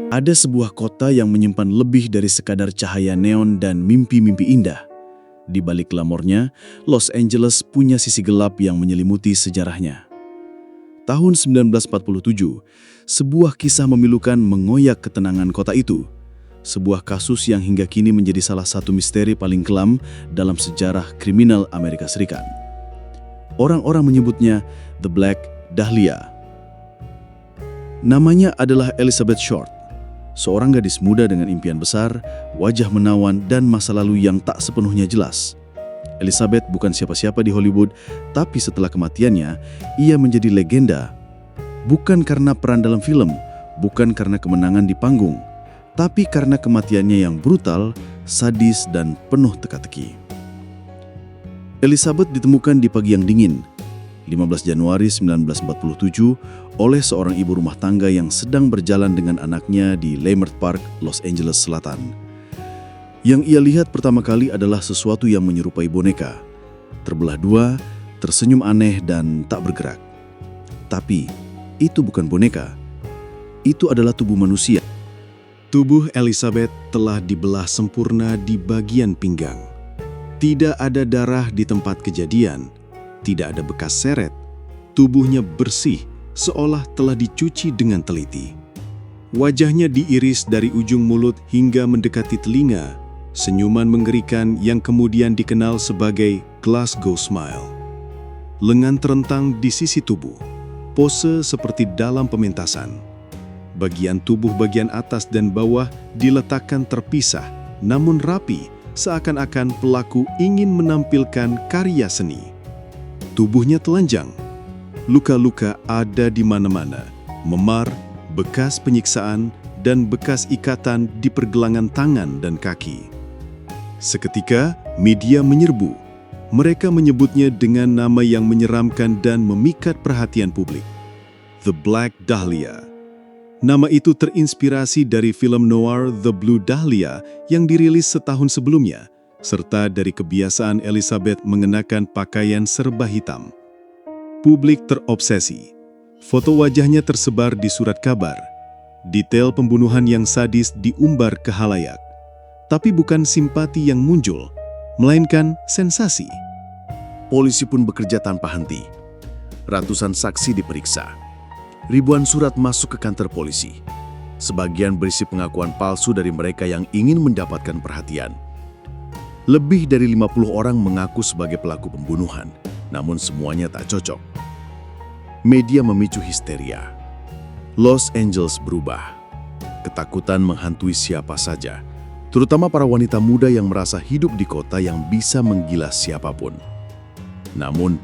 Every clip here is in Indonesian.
Ada sebuah kota yang menyimpan lebih dari sekadar cahaya neon dan mimpi-mimpi indah. Di balik glamornya, Los Angeles punya sisi gelap yang menyelimuti sejarahnya. Tahun 1947, sebuah kisah memilukan mengoyak ketenangan kota itu. Sebuah kasus yang hingga kini menjadi salah satu misteri paling kelam dalam sejarah kriminal Amerika Serikat. Orang-orang menyebutnya The Black Dahlia. Namanya adalah Elizabeth Short, seorang gadis muda dengan impian besar, wajah menawan, dan masa lalu yang tak sepenuhnya jelas. Elizabeth bukan siapa-siapa di Hollywood, tapi setelah kematiannya, ia menjadi legenda. Bukan karena peran dalam film, bukan karena kemenangan di panggung, tapi karena kematiannya yang brutal, sadis, dan penuh teka-teki. Elizabeth ditemukan di pagi yang dingin, 15 Januari 1947, oleh seorang ibu rumah tangga yang sedang berjalan dengan anaknya di Leimert Park, Los Angeles Selatan. Yang ia lihat pertama kali adalah sesuatu yang menyerupai boneka. Terbelah dua, tersenyum aneh dan tak bergerak. Tapi, itu bukan boneka. Itu adalah tubuh manusia. Tubuh Elizabeth telah dibelah sempurna di bagian pinggang. Tidak ada darah di tempat kejadian, tidak ada bekas seret. Tubuhnya bersih, seolah telah dicuci dengan teliti. Wajahnya diiris dari ujung mulut hingga mendekati telinga, senyuman mengerikan yang kemudian dikenal sebagai Glasgow Smile. Lengan terentang di sisi tubuh, pose seperti dalam pementasan. Bagian tubuh bagian atas dan bawah diletakkan terpisah, namun rapi, seakan-akan pelaku ingin menampilkan karya seni. Tubuhnya telanjang, luka-luka ada di mana-mana, memar, bekas penyiksaan, dan bekas ikatan di pergelangan tangan dan kaki. Seketika, media menyerbu. Mereka menyebutnya dengan nama yang menyeramkan dan memikat perhatian publik. The Black Dahlia. Nama itu terinspirasi dari film noir The Blue Dahlia yang dirilis setahun sebelumnya, serta dari kebiasaan Elizabeth mengenakan pakaian serba hitam. Publik terobsesi. Foto wajahnya tersebar di surat kabar. Detail pembunuhan yang sadis diumbar ke khalayak. Tapi bukan simpati yang muncul, melainkan sensasi. Polisi pun bekerja tanpa henti. Ratusan saksi diperiksa. Ribuan surat masuk ke kantor polisi. Sebagian berisi pengakuan palsu dari mereka yang ingin mendapatkan perhatian. Lebih dari 50 orang mengaku sebagai pelaku pembunuhan, namun semuanya tak cocok. Media memicu histeria. Los Angeles berubah. Ketakutan menghantui siapa saja, terutama para wanita muda yang merasa hidup di kota yang bisa menggilas siapapun. Namun,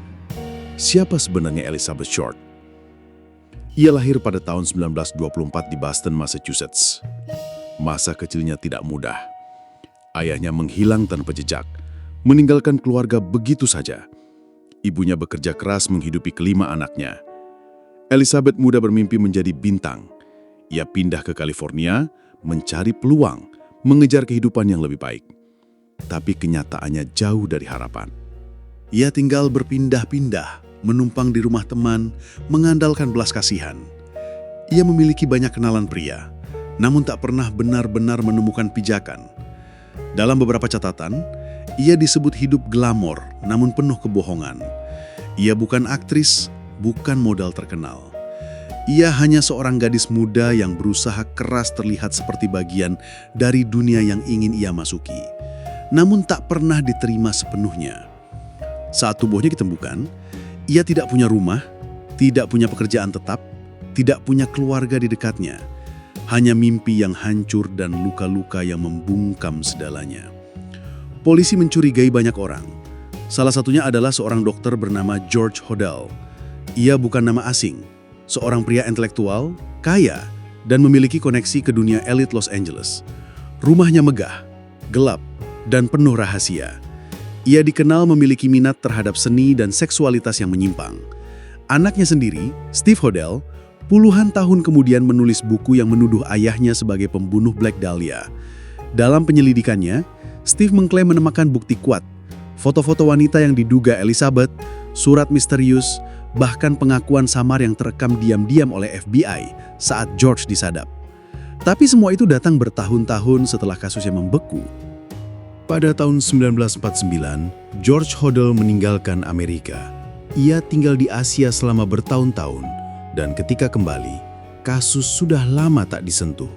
siapa sebenarnya Elizabeth Short? Ia lahir pada tahun 1924 di Boston, Massachusetts. Masa kecilnya tidak mudah. Ayahnya menghilang tanpa jejak, meninggalkan keluarga begitu saja. Ibunya bekerja keras menghidupi kelima anaknya. Elizabeth muda bermimpi menjadi bintang. Ia pindah ke California, mencari peluang, mengejar kehidupan yang lebih baik. Tapi kenyataannya jauh dari harapan. Ia tinggal berpindah-pindah, menumpang di rumah teman, mengandalkan belas kasihan. Ia memiliki banyak kenalan pria, namun tak pernah benar-benar menemukan pijakan. Dalam beberapa catatan, ia disebut hidup glamor, namun penuh kebohongan. Ia bukan aktris, bukan model terkenal. Ia hanya seorang gadis muda yang berusaha keras terlihat seperti bagian dari dunia yang ingin ia masuki, namun tak pernah diterima sepenuhnya. Saat tubuhnya ditemukan, ia tidak punya rumah, tidak punya pekerjaan tetap, tidak punya keluarga di dekatnya. Hanya mimpi yang hancur dan luka-luka yang membungkam segalanya. Polisi mencurigai banyak orang. Salah satunya adalah seorang dokter bernama George Hodel. Ia bukan nama asing, seorang pria intelektual, kaya, dan memiliki koneksi ke dunia elit Los Angeles. Rumahnya megah, gelap, dan penuh rahasia. Ia dikenal memiliki minat terhadap seni dan seksualitas yang menyimpang. Anaknya sendiri, Steve Hodel, puluhan tahun kemudian menulis buku yang menuduh ayahnya sebagai pembunuh Black Dahlia. Dalam penyelidikannya, Steve mengklaim menemukan bukti kuat, foto-foto wanita yang diduga Elizabeth, surat misterius, bahkan pengakuan samar yang terekam diam-diam oleh FBI saat George disadap. Tapi semua itu datang bertahun-tahun setelah kasusnya membeku. Pada tahun 1949, George Hodel meninggalkan Amerika. Ia tinggal di Asia selama bertahun-tahun, dan ketika kembali, kasus sudah lama tak disentuh.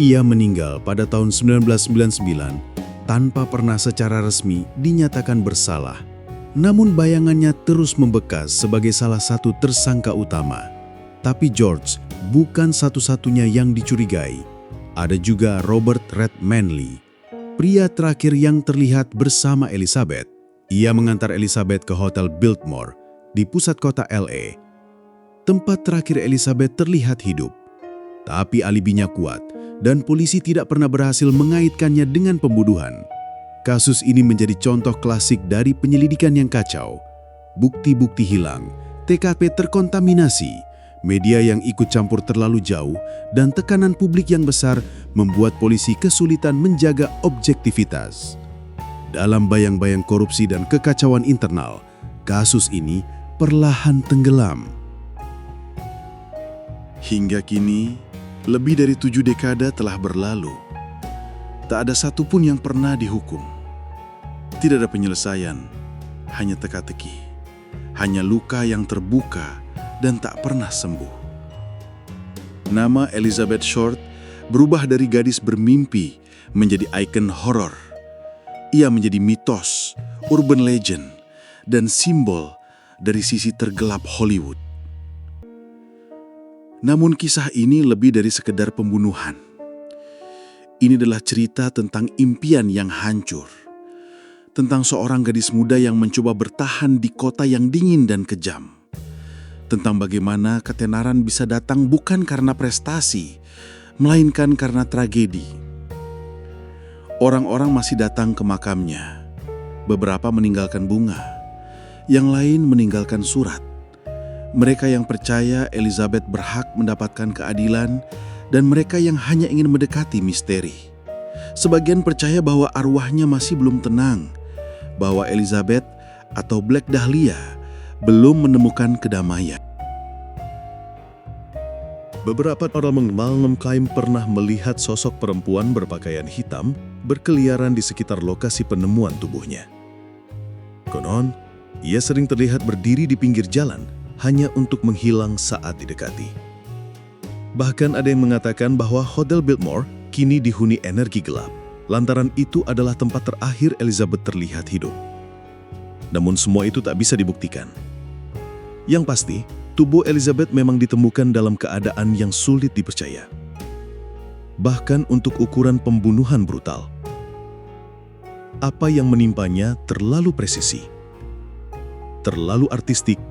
Ia meninggal pada tahun 1999 tanpa pernah secara resmi dinyatakan bersalah. Namun bayangannya terus membekas sebagai salah satu tersangka utama. Tapi George bukan satu-satunya yang dicurigai. Ada juga Robert Red Manley, pria terakhir yang terlihat bersama Elizabeth. Ia mengantar Elizabeth ke Hotel Biltmore di pusat kota LA. Tempat terakhir Elizabeth terlihat hidup. Tapi alibinya kuat dan polisi tidak pernah berhasil mengaitkannya dengan pembunuhan. Kasus ini menjadi contoh klasik dari penyelidikan yang kacau. Bukti-bukti hilang, TKP terkontaminasi, media yang ikut campur terlalu jauh, dan tekanan publik yang besar membuat polisi kesulitan menjaga objektivitas. Dalam bayang-bayang korupsi dan kekacauan internal, kasus ini perlahan tenggelam. Hingga kini, lebih dari 7 dekade telah berlalu. Tak ada satupun yang pernah dihukum. Tidak ada penyelesaian, hanya teka-teki. Hanya luka yang terbuka dan tak pernah sembuh. Nama Elizabeth Short berubah dari gadis bermimpi menjadi ikon horor. Ia menjadi mitos, urban legend, dan simbol dari sisi tergelap Hollywood. Namun kisah ini lebih dari sekedar pembunuhan. Ini adalah cerita tentang impian yang hancur. Tentang seorang gadis muda yang mencoba bertahan di kota yang dingin dan kejam. Tentang bagaimana ketenaran bisa datang bukan karena prestasi, melainkan karena tragedi. Orang-orang masih datang ke makamnya. Beberapa meninggalkan bunga, yang lain meninggalkan surat. Mereka yang percaya Elizabeth berhak mendapatkan keadilan, dan mereka yang hanya ingin mendekati misteri. Sebagian percaya bahwa arwahnya masih belum tenang, bahwa Elizabeth atau Black Dahlia belum menemukan kedamaian. Beberapa orang mengklaim pernah melihat sosok perempuan berpakaian hitam berkeliaran di sekitar lokasi penemuan tubuhnya. Konon, ia sering terlihat berdiri di pinggir jalan hanya untuk menghilang saat didekati. Bahkan ada yang mengatakan bahwa Hotel Biltmore kini dihuni energi gelap. Lantaran itu adalah tempat terakhir Elizabeth terlihat hidup. Namun semua itu tak bisa dibuktikan. Yang pasti, tubuh Elizabeth memang ditemukan dalam keadaan yang sulit dipercaya. Bahkan untuk ukuran pembunuhan brutal. Apa yang menimpanya terlalu presisi, terlalu artistik,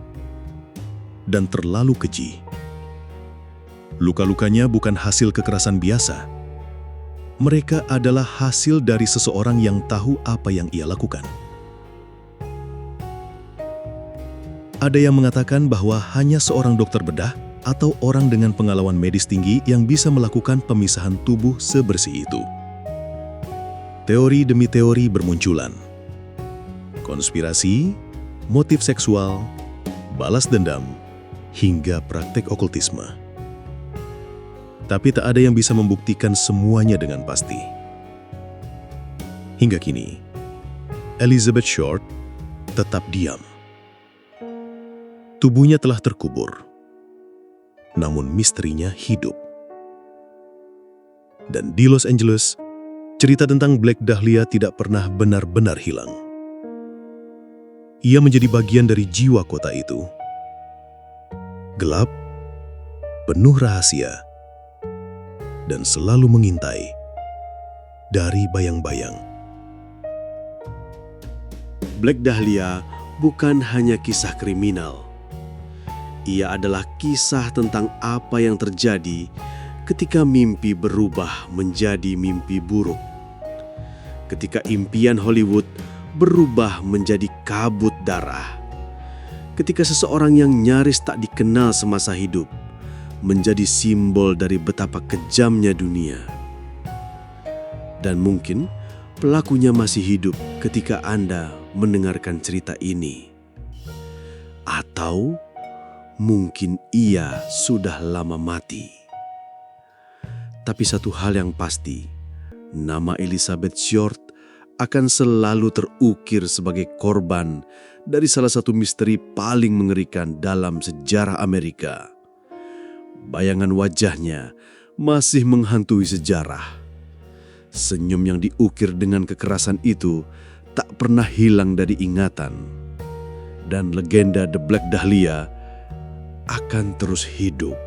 dan terlalu keji. Luka-lukanya bukan hasil kekerasan biasa. Mereka adalah hasil dari seseorang yang tahu apa yang ia lakukan. Ada yang mengatakan bahwa hanya seorang dokter bedah atau orang dengan pengalaman medis tinggi yang bisa melakukan pemisahan tubuh sebersih itu. Teori demi teori bermunculan. Konspirasi, motif seksual, balas dendam, hingga praktek okultisme. Tapi tak ada yang bisa membuktikan semuanya dengan pasti. Hingga kini, Elizabeth Short tetap diam. Tubuhnya telah terkubur, namun misterinya hidup. Dan di Los Angeles, cerita tentang Black Dahlia tidak pernah benar-benar hilang. Ia menjadi bagian dari jiwa kota itu. Gelap, penuh rahasia, dan selalu mengintai dari bayang-bayang. Black Dahlia bukan hanya kisah kriminal. Ia adalah kisah tentang apa yang terjadi ketika mimpi berubah menjadi mimpi buruk. Ketika impian Hollywood berubah menjadi kabut darah. Ketika seseorang yang nyaris tak dikenal semasa hidup menjadi simbol dari betapa kejamnya dunia. Dan mungkin pelakunya masih hidup ketika Anda mendengarkan cerita ini. Atau mungkin ia sudah lama mati. Tapi satu hal yang pasti, nama Elizabeth Short akan selalu terukir sebagai korban dari salah satu misteri paling mengerikan dalam sejarah Amerika. Bayangan wajahnya masih menghantui sejarah. Senyum yang diukir dengan kekerasan itu tak pernah hilang dari ingatan. Dan legenda The Black Dahlia akan terus hidup.